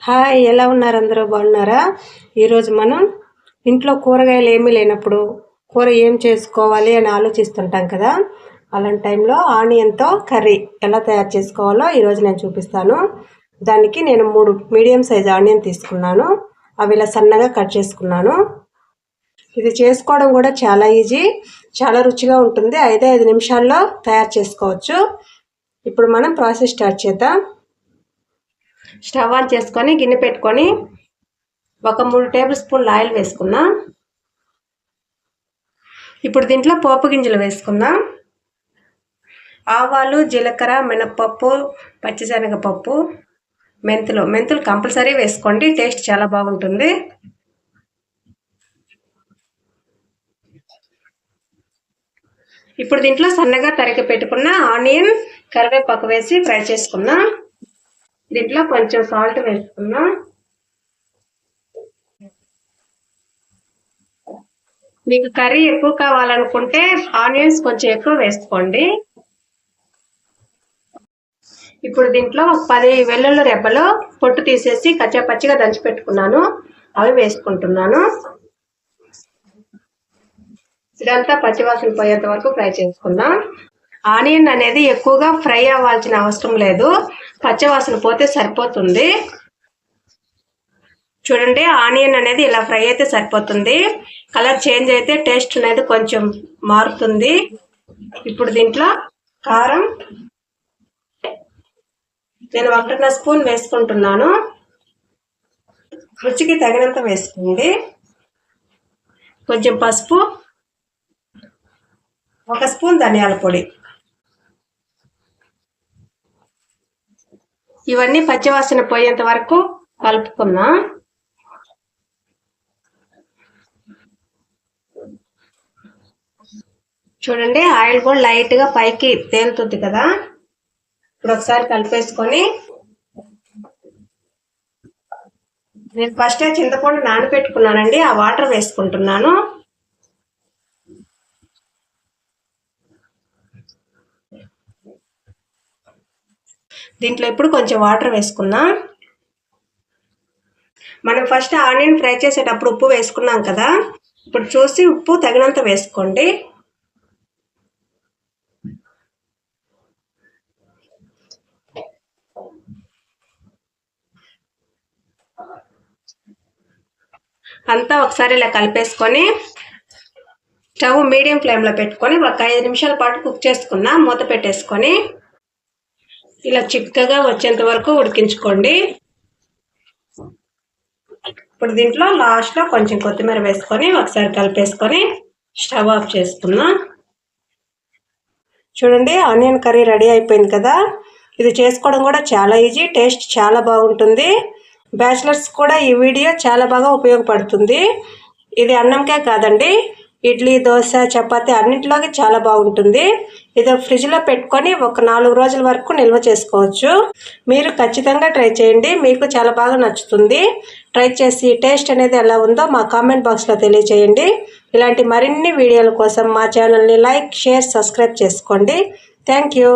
Hi, ఎలా ఉన్నారు? అందరూ బాగున్నారా? ఈరోజు మనం ఇంట్లో కూరగాయలు ఏమీ లేనప్పుడు కూర ఏం చేసుకోవాలి అని ఆలోచిస్తుంటాం కదా. అలాంటి టైంలో ఆనియన్తో కర్రీ ఎలా తయారు చేసుకోవాలో ఈరోజు నేను చూపిస్తాను. దానికి నేను 3 మీడియం సైజ్ ఆనియన్ తీసుకున్నాను. అవి ఇలా సన్నగా కట్ చేసుకున్నాను. ఇది చేసుకోవడం కూడా చాలా ఈజీ, చాలా రుచిగా ఉంటుంది. 5 నిమిషాల్లో తయారు చేసుకోవచ్చు. ఇప్పుడు మనం ప్రాసెస్ స్టార్ట్ చేద్దాం. స్టవ్ ఆన్ చేసుకొని గిన్నె పెట్టుకొని ఒక 3 టేబుల్ స్పూన్ల ఆయిల్ వేసుకుందాం. ఇప్పుడు దీంట్లో పోపు గింజలు వేసుకుందాం. ఆవాలు, జీలకర్ర, మినపప్పు, పచ్చిశనగపప్పు, మెంతులు కంపల్సరీ వేసుకోండి, టేస్ట్ చాలా బాగుంటుంది. ఇప్పుడు దీంట్లో సన్నగా తరిగి పెట్టుకున్న ఆనియన్, కరివేపాకు వేసి ఫ్రై చేసుకుందాం. దీంట్లో కొంచెం సాల్ట్ వేసుకుందాం. మీకు కర్రీ ఎక్కువ కావాలనుకుంటే ఆనియన్స్ కొంచెం ఎక్కువ వేసుకోండి. ఇప్పుడు దీంట్లో 10 వెల్లుల్లి రెబ్బలు పొట్టు తీసేసి కచ్చాపచ్చిగా దంచి పెట్టుకున్నాను, అవి వేసుకుంటున్నాను. ఇదంతా పచ్చివాసన పోయేంత వరకు ఫ్రై చేసుకుందాం. ఆనియన్ అనేది ఎక్కువగా ఫ్రై అవ్వాల్సిన అవసరం లేదు, పచ్చివాసన పోతే సరిపోతుంది. చూడండి, ఆనియన్ అనేది ఇలా ఫ్రై అయితే సరిపోతుంది. కలర్ చేంజ్ అయితే టేస్ట్ అనేది కొంచెం మారుతుంది. ఇప్పుడు దీంట్లో కారం నేను 1.5 స్పూన్ వేసుకుంటున్నాను. రుచికి తగినంత వేసుకోండి. కొంచెం పసుపు, 1 స్పూన్ ధనియాల పొడి. ఇవన్నీ పచ్చివాసన పోయేంత వరకు కలుపుకుందాం. చూడండి, ఆయిల్ కూడా లైట్గా పైకి తేలుతుంది కదా. ఇప్పుడు ఒకసారి కలిపేసుకొని నేను ఫస్టే చింతపండు నానబెట్టుకున్నానండి, ఆ వాటర్ వేసుకుంటున్నాను. దీంట్లో ఇప్పుడు కొంచెం వాటర్ వేసుకుందాం. మనం ఫస్ట్ ఆనియన్ ఫ్రై చేసేటప్పుడు ఉప్పు వేసుకున్నాం కదా, ఇప్పుడు చూసి ఉప్పు తగినంత వేసుకోండి. అంతా ఒకసారి ఇలా కలిపేసుకొని స్టవ్ మీడియం ఫ్లేమ్లో పెట్టుకొని ఒక 5 నిమిషాల పాటు కుక్ చేసుకుందాం. మూత పెట్టేసుకొని ఇలా చిక్కగా వచ్చేంత వరకు ఉడికించుకోండి. ఇప్పుడు దీంట్లో లాస్ట్లో కొంచెం కొత్తిమీర వేసుకొని ఒకసారి కలిపేసుకొని స్టవ్ ఆఫ్ చేసుకుందాం. చూడండి, ఆనియన్ కర్రీ రెడీ అయిపోయింది కదా. ఇది చేసుకోవడం కూడా చాలా ఈజీ, టేస్ట్ చాలా బాగుంటుంది. బ్యాచిలర్స్ కూడా ఈ వీడియో చాలా బాగా ఉపయోగపడుతుంది. ఇది అన్నంకే కాదండి, ఇడ్లీ, దోశ, చపాతీ అన్నింటిలోకి చాలా బాగుంటుంది. ఇది ఫ్రిడ్జ్లో పెట్టుకొని ఒక 4 రోజుల వరకు నిల్వ చేసుకోవచ్చు. మీరు ఖచ్చితంగా ట్రై చేయండి, మీకు చాలా బాగా నచ్చుతుంది. ట్రై చేసి టేస్ట్ అనేది ఎలా ఉందో మా కామెంట్ బాక్స్లో తెలియజేయండి. ఇలాంటి మరిన్ని వీడియోల కోసం మా ఛానల్ని లైక్, షేర్, సబ్స్క్రైబ్ చేసుకోండి. Thank you.